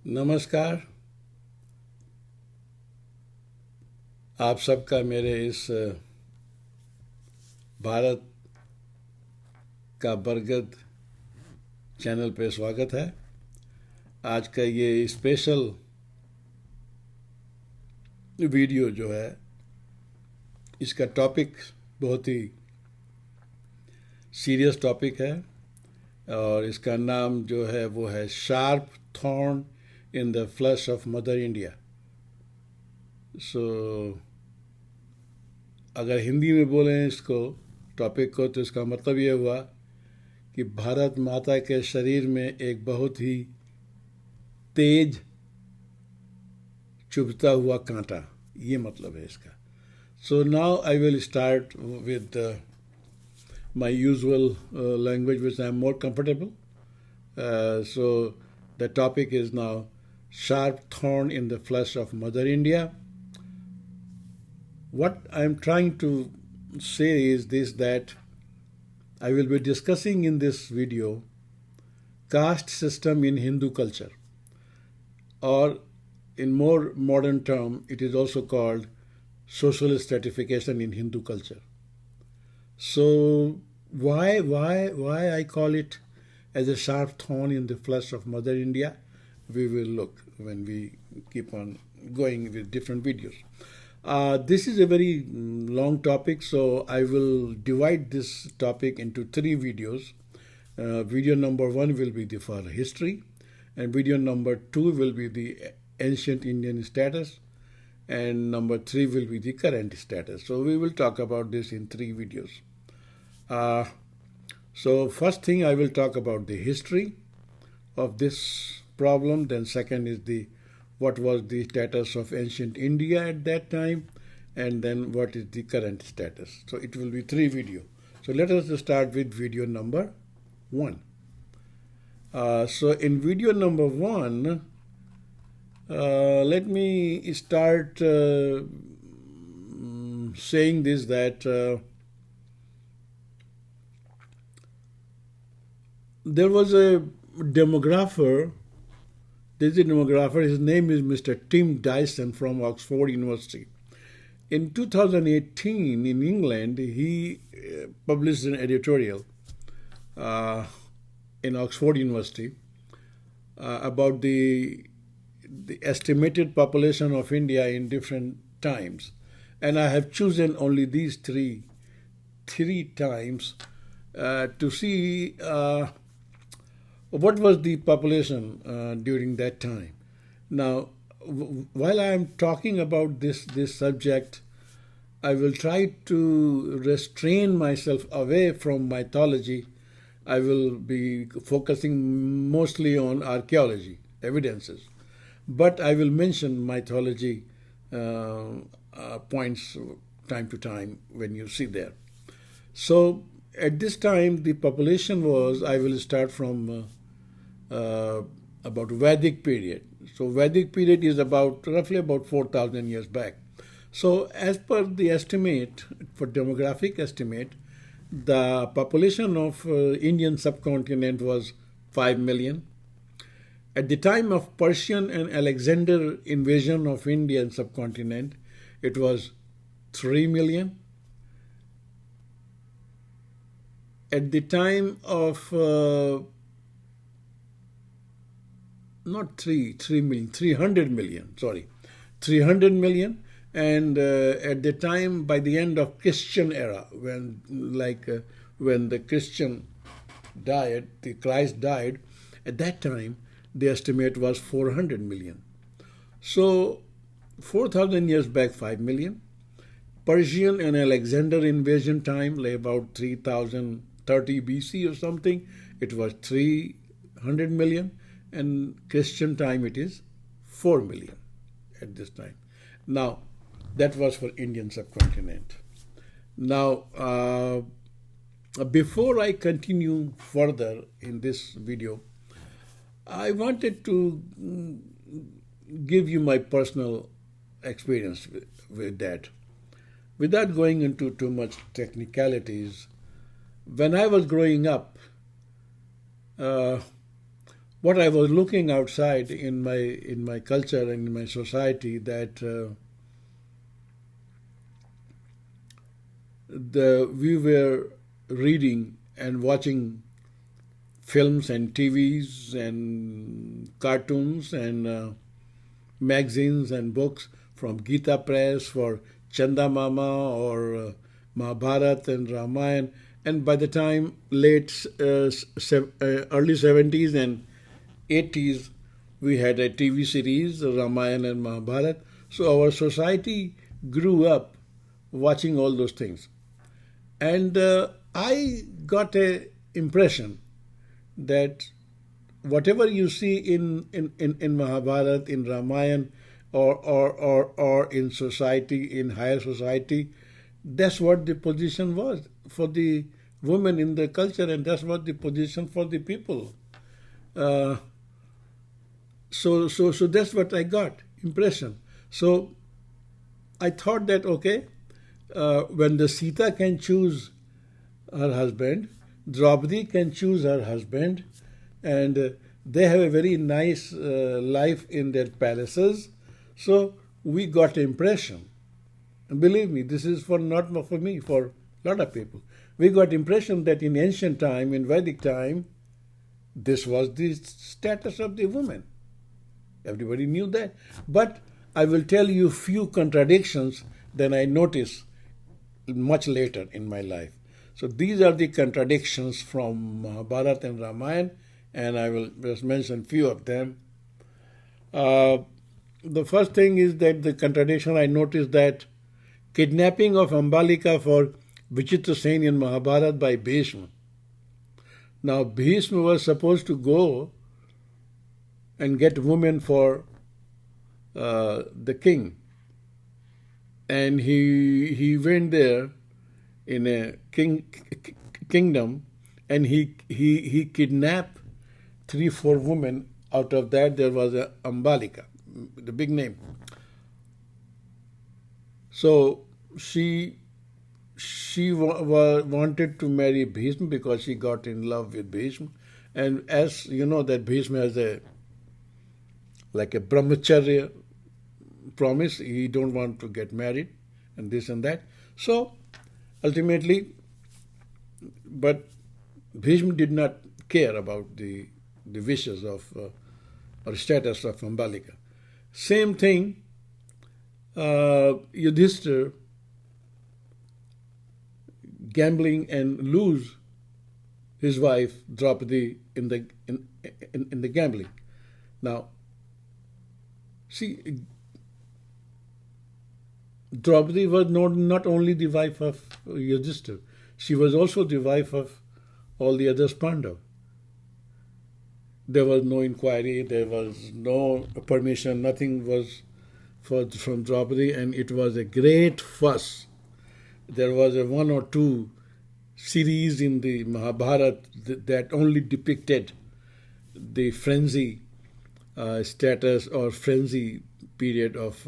नमस्कार। आप सबका मेरे इस भारत का बरगद चैनल पे स्वागत है। आज का ये स्पेशल वीडियो जो है, इसका टॉपिक बहुत ही सीरियस टॉपिक है और इसका नाम जो है वो है sharp thorn in the flash of mother India. अगर हिंदी में बोलें इसको टॉपिक को, तो इसका मतलब ये हुआ कि भारत माता के शरीर में एक बहुत ही तेज चुभता हुआ कांटा, ये मतलब है इसका। So now I will start with my usual language which I am more comfortable. So the topic is now sharp thorn in the flesh of Mother India. What I am trying to say is this, that I will be discussing in this video caste system in Hindu culture, or in more modern term it is also called social stratification in Hindu culture. So why I call it as a sharp thorn in the flesh of Mother India, we will look when we keep on going with different videos. This is a very long topic, so I will divide this topic into 3 videos. Video number 1 will be the for history, and video number 2 will be the ancient Indian status, and number 3 will be the current status. So we will talk about this in 3 videos. So first thing, I will talk about the history of this problem. Then second is what was the status of ancient India at that time, and then what is the current status. So it will be 3 videos. So let us start with video number 1. So in video number 1, let me start saying this, that there was a demographer. There's a demographer. His name is Mr. Tim Dyson from Oxford University. In 2018, in England, he published an editorial in Oxford University about the estimated population of India in different times, and I have chosen only these three times to see what was the population during that time. Now, while I am talking about this subject, I will try to restrain myself away from mythology. I will be focusing mostly on archaeology, evidences. But I will mention mythology points time to time when you see there. So at this time, the population was, I will start from about Vedic period. So Vedic period is roughly about 4,000 years back. So as per the estimate, for demographic estimate, the population of Indian subcontinent was 5 million. At the time of Persian and Alexander invasion of Indian subcontinent, it was 3 million. At the time of not 3 million, 300 million, sorry, 300 million. And at the time, by the end of Christian era, when the Christian died, the Christ died, at that time, the estimate was 400 million. So 4,000 years back, 5 million. Persian and Alexander invasion time, like about 3030 BC or something, it was 300 million. And Christian time, it is 4 million at this time. Now, that was for Indian subcontinent. Now, before I continue further in this video, I wanted to give you my personal experience with that. Without going into too much technicalities, when I was growing up, what I was looking outside in my culture and in my society, that we were reading and watching films and TVs and cartoons and magazines and books from Gita Press for Chanda Mama or Mahabharat and Ramayana. And by the time early 70s and 80s, we had a TV series, Ramayana and Mahabharat. So our society grew up watching all those things. And I got a impression that whatever you see in Mahabharat, in Ramayana, or in society, in higher society, that's what the position was for the women in the culture, and that's what the position for the people. So that's what I got impression. So I thought that okay, when the Sita can choose her husband, Draupadi can choose her husband, and they have a very nice life in their palaces. So we got an impression. And believe me, this is not for me, for a lot of people. We got impression that in ancient time, in Vedic time, this was the status of the woman. Everybody knew that. But I will tell you few contradictions that I noticed much later in my life. So these are the contradictions from Mahabharata and Ramayana, and I will just mention few of them. The first thing is that the contradiction I noticed that kidnapping of Ambalika for Vichitra Sen in Mahabharata by Bhishma. Now Bhishma was supposed to go and get women for the king, and he went there in a kingdom, and he kidnapped 3-4 women. Out of that there was a Ambalika, the big name. So she wanted to marry Bhishma because she got in love with Bhishma, and as you know that Bhishma has a brahmacharya promise. He don't want to get married and this and that. So ultimately, but Bhishma did not care about the wishes of or status of Ambalika. Same thing, Yudhishthira gambling and lose his wife Draupadi in the gambling. Now, see, Draupadi was not only the wife of Yudhishthira, she was also the wife of all the other Pandavas. There was no inquiry, there was no permission, nothing was from Draupadi, and it was a great fuss. There was a 1 or 2 series in the Mahabharata that only depicted the frenzy status or frenzy period of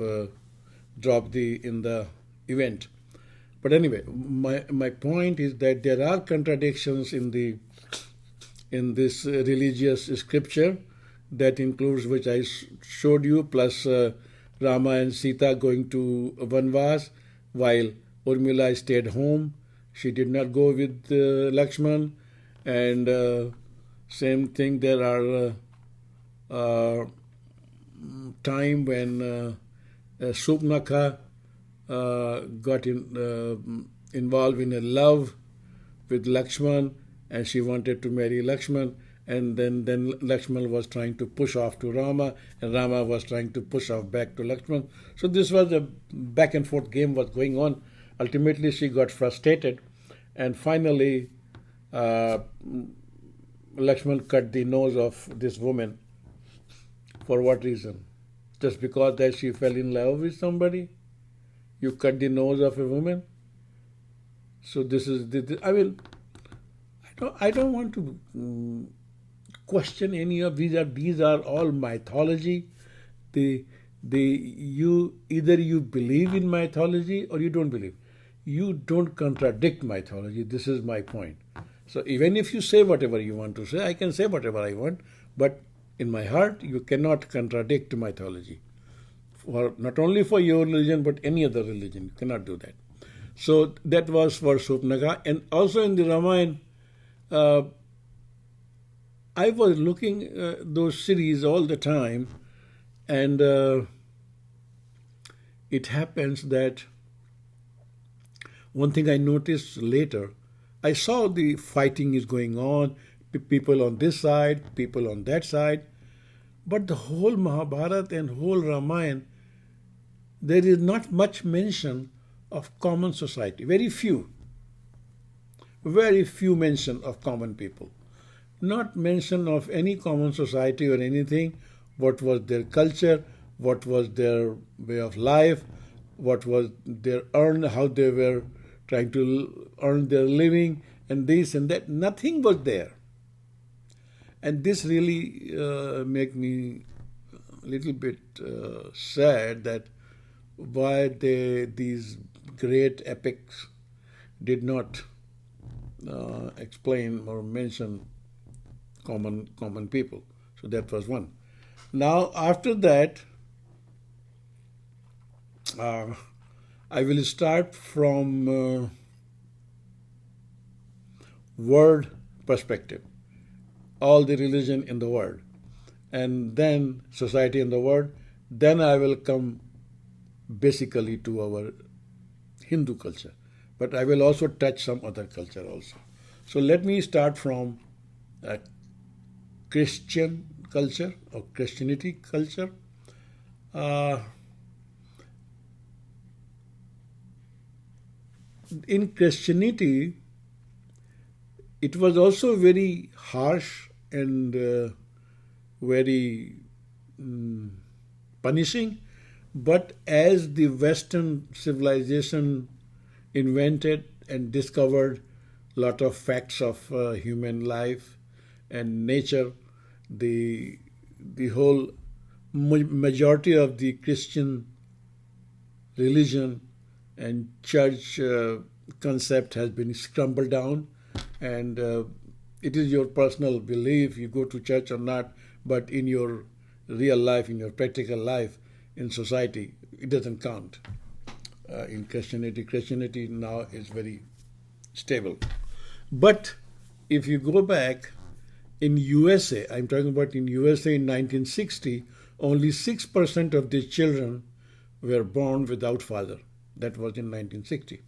Draupadi in the event. But anyway, my point is that there are contradictions in this religious scripture that includes, which I showed you, plus Rama and Sita going to Vanvas while Urmila stayed home. She did not go with Lakshman. And same thing, there are time when Supnakha got involved in a love with Lakshman, and she wanted to marry Lakshman, and then Lakshman was trying to push off to Rama, and Rama was trying to push off back to Lakshman. So this was a back and forth game was going on. Ultimately, she got frustrated, and finally, Lakshman cut the nose of this woman. For what reason? Just because that she fell in love with somebody? You cut the nose of a woman? So this is I don't want to question any of these. These are all mythology. Either you believe in mythology or you don't believe. You don't contradict mythology. This is my point. So even if you say whatever you want to say, I can say whatever I want, but in my heart, you cannot contradict mythology. For not only for your religion, but any other religion. You cannot do that. So that was for Supnaga. And also in the Ramayana, I was looking those series all the time, and it happens that one thing I noticed later, I saw the fighting is going on, people on this side, people on that side, but the whole Mahabharata and whole Ramayana, there is not much mention of common society. Very few mention of common people. Not mention of any common society or anything, what was their culture, what was their way of life, what was their how they were trying to earn their living, and this and that. Nothing was there. And this really made me a little bit sad that why these great epics did not explain or mention common people. So that was one. Now after that, I will start from world perspective, all the religion in the world, and then society in the world. Then I will come basically to our Hindu culture, but I will also touch some other culture also. So let me start from Christian culture or Christianity culture. In Christianity, it was also very harsh and very punishing, but as the Western civilization invented and discovered a lot of facts of human life and nature, the whole majority of the Christian religion and church concept has been scrambled down, and it is your personal belief, you go to church or not, but in your real life, in your practical life, in society, it doesn't count. In Christianity now is very stable. But if you go back, in USA, I'm talking about in USA in 1960, only 6% of the children were born without father. That was in 1960.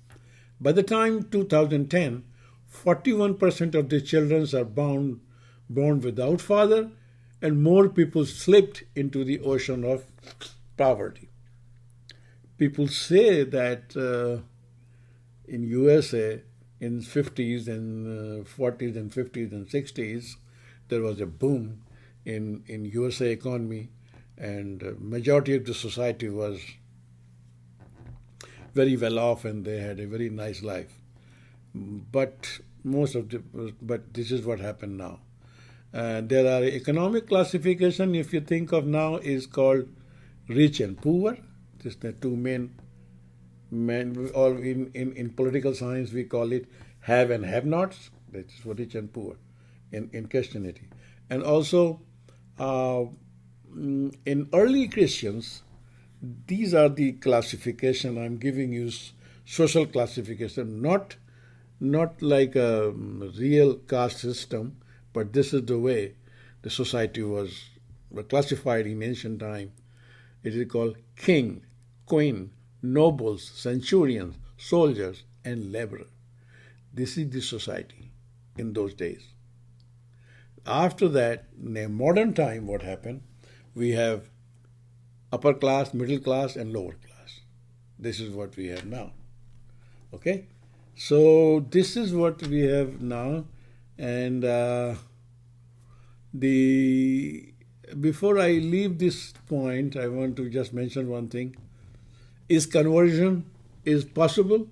By the time 2010, 41% of the children are born without father, and more people slipped into the ocean of poverty. People say that in USA in 50s and 40s and 50s and 60s, there was a boom in USA economy, and majority of the society was very well off and they had a very nice life. But this is what happened now. There are economic classification, if you think of now, is called rich and poor. This the two main, or in political science we call it have and have-nots. That's for rich and poor in Christianity. And also in early Christians, these are the classification I'm giving you, social classification, not like a real caste system, but this is the way the society was classified in ancient time. It is called king, queen, nobles, centurions, soldiers, and laborer. This is the society in those days. After that, in modern time, what happened? We have upper class, middle class, and lower class. This is what we have now. Okay? So this is what we have now. And before I leave this point, I want to just mention one thing. Is conversion is possible?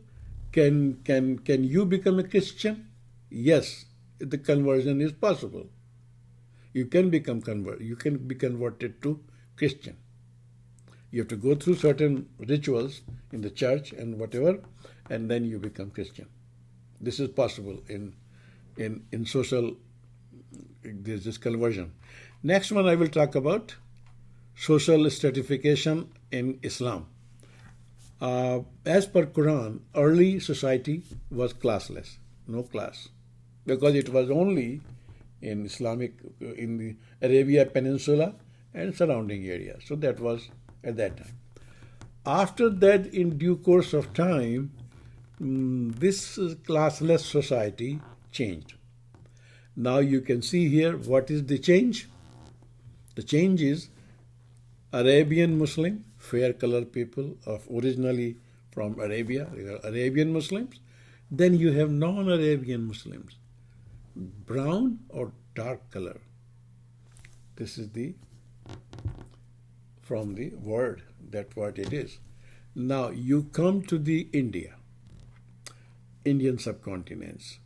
Can you become a Christian? Yes, the conversion is possible. You can be converted to Christian. You have to go through certain rituals in the church and whatever, and then you become Christian. This is possible in social. There's this conversion. Next one I will talk about social stratification in Islam. As per Quran, early society was classless, no class, because it was only in in the Arabia Peninsula and surrounding areas. So that was at that time. After that, in due course of time, this classless society changed. Now you can see here what is the change. The change is Arabian Muslim, fair colored people of originally from Arabia, Arabian Muslims. Then you have non-Arabian Muslims, brown or dark color. This is from the word, that's what it is. Now you come to the Indian subcontinents.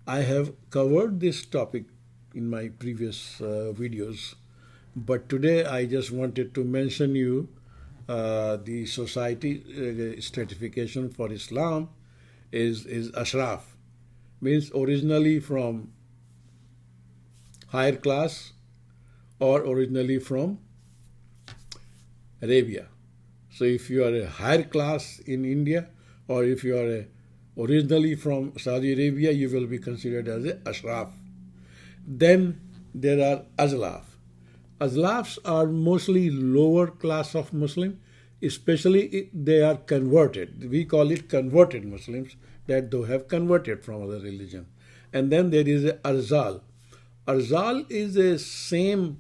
I have covered this topic in my previous videos, but today I just wanted to mention you the society stratification for Islam is ashraf, means originally from higher class or originally from Arabia. So if you are a higher class in India, or if you are originally from Saudi Arabia, you will be considered as a ashraf. Then there are azlaf. Azlafs are mostly lower class of Muslim, especially if they are converted. We call it converted Muslims, that they have converted from other religion. And then there is a arzal. Arzal is a same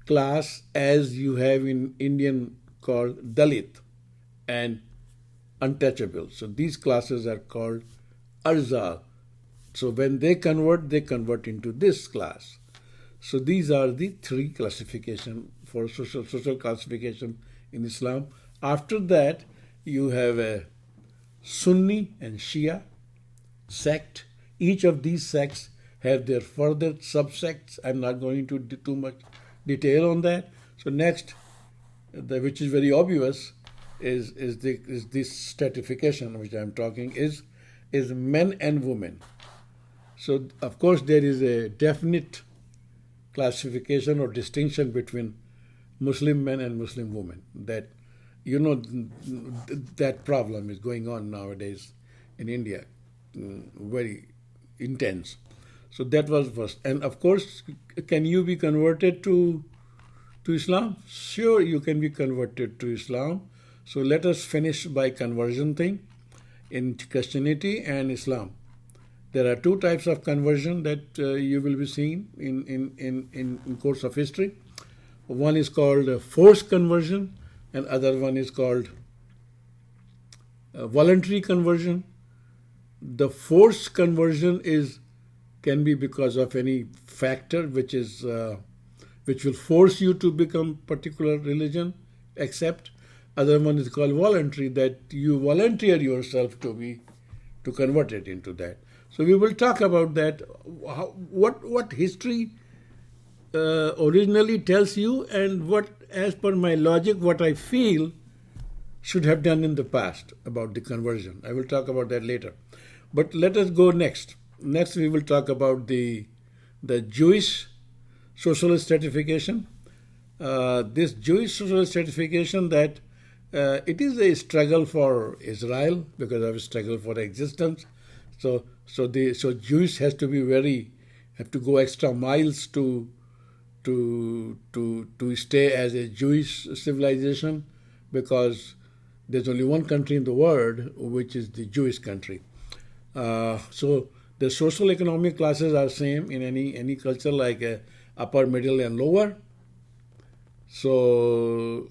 class as you have in Indian called Dalit and untouchable. So these classes are called arzal. So when they convert into this class. So these are the three classification for social classification in Islam. After that, you have a Sunni and Shia sect. Each of these sects have their further subsects. I'm not going into too much detail on that. So next, which is very obvious, is this stratification which I'm talking is men and women. So of course there is a definite classification or distinction between Muslim men and Muslim women. That that problem is going on nowadays in India, very intense. So that was first. And of course, can you be converted to Islam? Sure, you can be converted to Islam. So let us finish by conversion thing in Christianity and Islam. There are two types of conversion that you will be seeing in course of history. One is called forced conversion, and other one is called voluntary conversion. The forced conversion can be because of any factor which will force you to become particular religion, except. Other one is called voluntary, that you volunteer yourself to convert it into that. So we will talk about that, what history originally tells you, and what, as per my logic, what I feel should have done in the past about the conversion. I will talk about that later. But let us go next. Next we will talk about the Jewish social stratification. This Jewish social stratification, that it is a struggle for Israel because of a struggle for existence. So Jews have to go extra miles to stay as a Jewish civilization, because there's only one country in the world which is the Jewish country. So the social economic classes are same in any culture, like upper, middle, and lower. So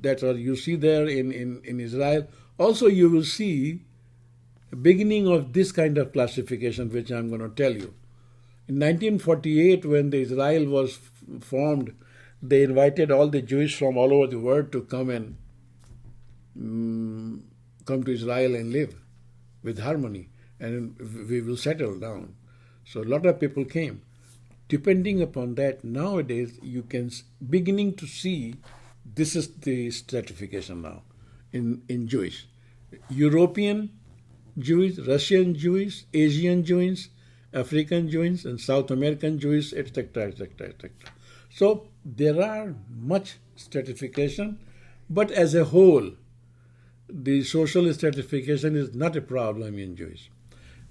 that's what you see there in Israel. Also, you will see the beginning of this kind of classification, which I'm going to tell you. In 1948, when the Israel was formed, they invited all the Jews from all over the world to come to Israel and live with harmony, and we will settle down. So a lot of people came. Depending upon that, nowadays you can beginning to see this is the stratification now in Jewish. European Jews, Russian Jews, Asian Jews, African Jews, and South American Jews, etc., etc., etc. So there are much stratification, but as a whole, the social stratification is not a problem in Jewish.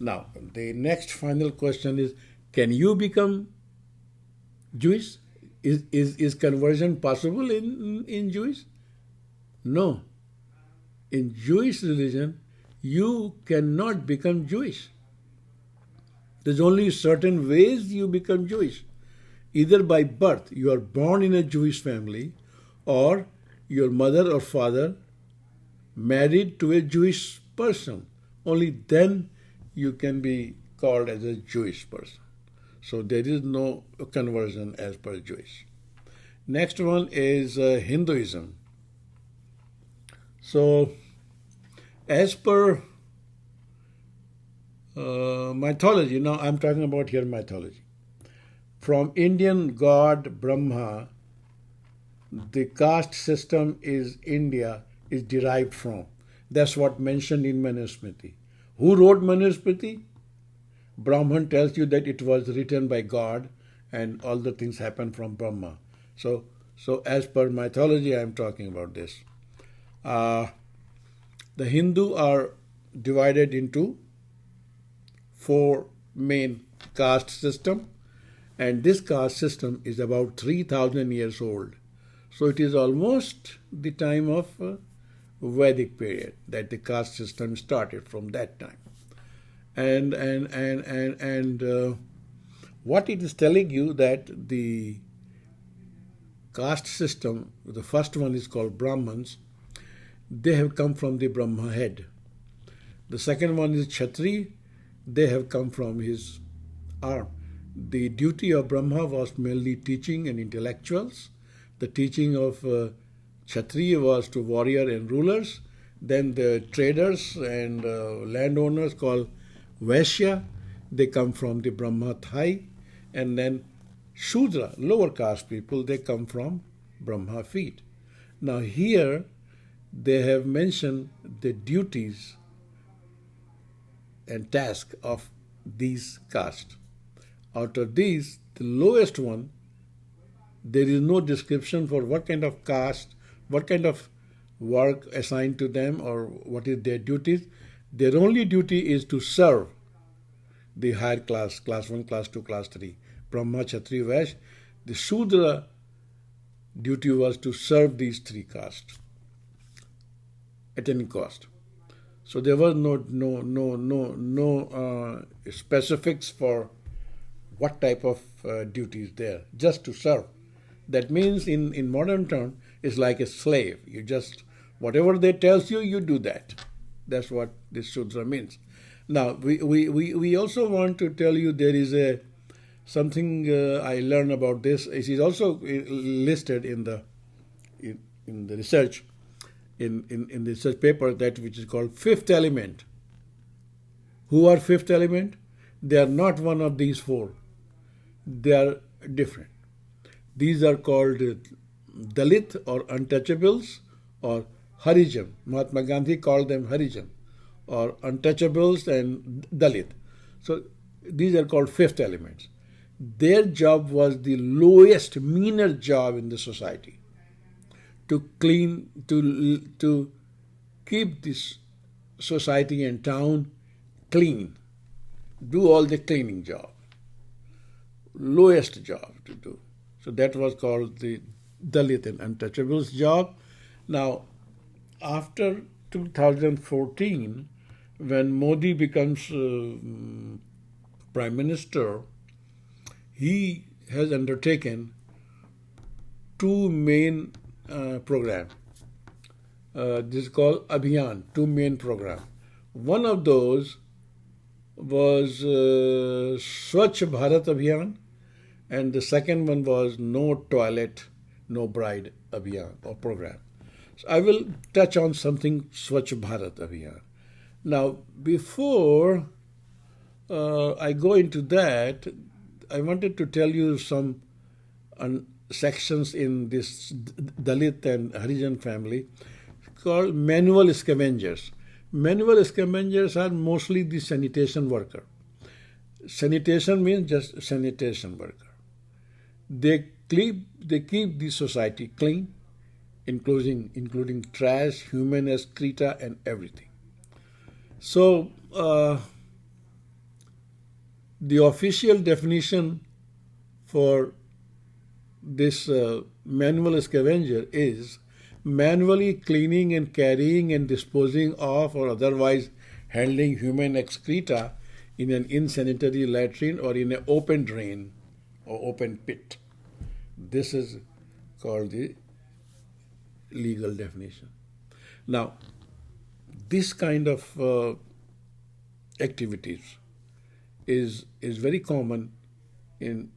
Now, the next final question is, can you become Jewish? Is conversion possible in Jewish? No. In Jewish religion, you cannot become Jewish. There's only certain ways you become Jewish. Either by birth, you are born in a Jewish family, or your mother or father married to a Jewish person. Only then you can be called as a Jewish person. So there is no conversion as per Jewish. Next one is Hinduism. So as per mythology, now I'm talking about here mythology. From Indian god Brahma, the caste system is derived from. That's what mentioned in Manusmriti. Who wrote Manusmriti? Brahman tells you that it was written by God and all the things happen from Brahma. So as per mythology, I'm talking about this. The Hindu are divided into 4 main caste system, and this caste system is about 3,000 years old. So it is almost the time of Vedic period that the caste system started, from that time. And what it is telling you, that the caste system, the first one is called Brahmins, they have come from the Brahma head. The second one is Kshatri, they have come from his arm. The duty of Brahma was mainly teaching and intellectuals. The teaching of Kshatriya was to warrior and rulers. Then the traders and landowners called Vaishya, they come from the Brahma thigh. And then Shudra, lower caste people, they come from Brahma feet. Now here they have mentioned the duties and tasks of these castes. Out of these, the lowest one, there is no description for what kind of caste, what kind of work assigned to them, or what is their duties. Their only duty is to serve the higher class, class 1, class 2, class 3, Brahma, Kshatriya, Vaishya. The Shudra duty was to serve these 3 castes at any cost. So there was no specifics for what type of duties there, just to serve. That means in modern terms, it's like a slave. You just, whatever they tells you, you do that. That's what this Shudra means. Now, we also want to tell you there is something I learned about this. It is also listed in the research, in the research paper, that which is called fifth element. Who are fifth element? They are not one of these 4. They are different. These are called Dalit or untouchables, or Harijan. Mahatma Gandhi called them Harijan, or untouchables and Dalit. So these are called fifth elements. Their job was the lowest, meaner job in the society, to clean, to keep this society and town clean, do all the cleaning job, lowest job to do. So that was called the Dalit and untouchables job. Now, after 2014, when Modi becomes Prime Minister, he has undertaken 2 main programs. This is called Abhiyan, 2 main programs. One of those was Swachh Bharat Abhiyan, and the second one was No Toilet, No Bride Abhiyan, or program. So I will touch on something Swachh Bharat Abhiyan. Now, before I go into that, I wanted to tell you some sections in this Dalit and Harijan family called manual scavengers. Manual scavengers are mostly the sanitation worker. Sanitation means just sanitation worker. They keep the society clean, including trash, human excreta, and everything. So the official definition for this manual scavenger is manually cleaning and carrying and disposing of or otherwise handling human excreta in an insanitary latrine or in an open drain or open pit. This is called the legal definition. Now, this kind of activities is very common in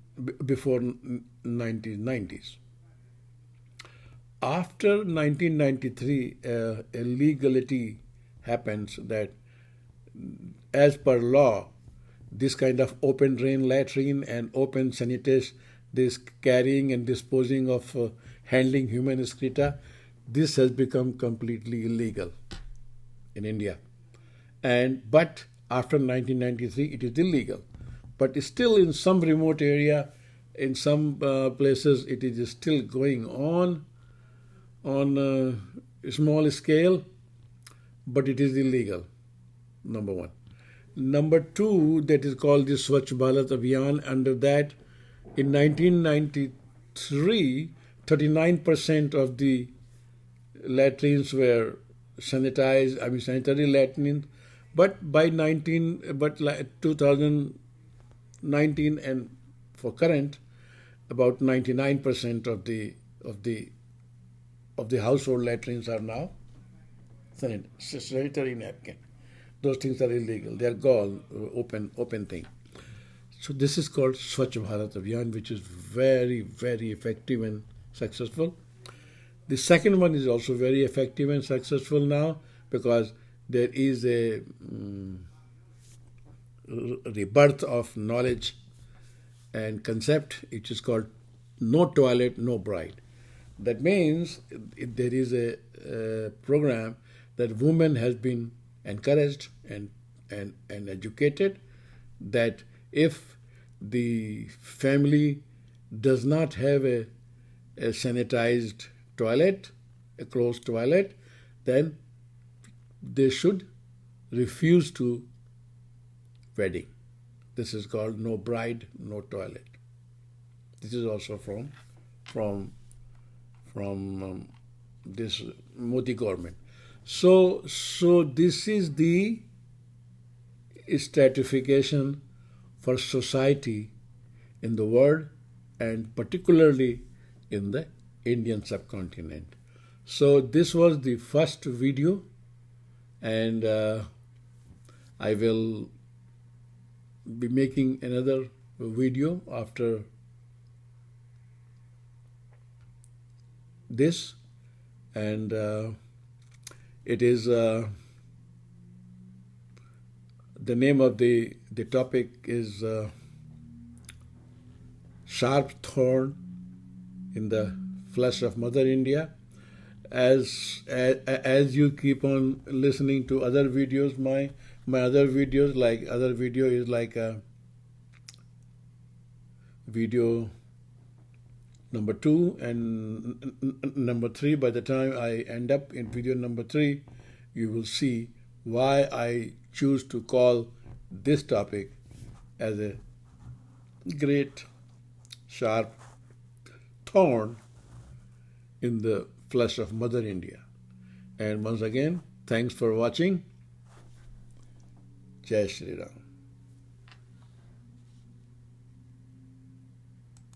before 1990s. After 1993, a legality happens that, as per law, this kind of open drain latrine and open sanitation, this carrying and disposing of handling human excreta, this has become completely illegal in India. But after 1993, it is illegal. But still, in some remote area, in some places, it is still going on a small scale, but it is illegal, number one. Number two, that is called the Swachh Bharat Abhiyan. Under that, in 1993, 39% of the latrines were sanitary latrines, but by 2019 and for current, about 99% of the household latrines are now sanitary napkin. Those things are illegal. They are gone, open thing. So this is called Swachh Bharat Abhiyan, which is very, very effective and successful. The second one is also very effective and successful now because there is a rebirth of knowledge and concept, which is called No Toilet, No Bride. That means there is a program that women has been encouraged and educated that if the family does not have a sanitized toilet, a closed toilet, then they should refuse to wedding. This is called No Bride, No Toilet. This is also from this Modi government. So this is the stratification for society in the world and particularly in the Indian subcontinent. So this was the first video, and I will be making another video after this, and it is the name of the topic is Sharp Thorn in the Flesh of Mother India. As you keep on listening to other videos, my other videos, like other video is like a video number 2 and number 3. By the time I end up in video number 3, you will see why I choose to call this topic as a great sharp thorn in the flesh of Mother India. And once again, thanks for watching. Jai Shri Ram.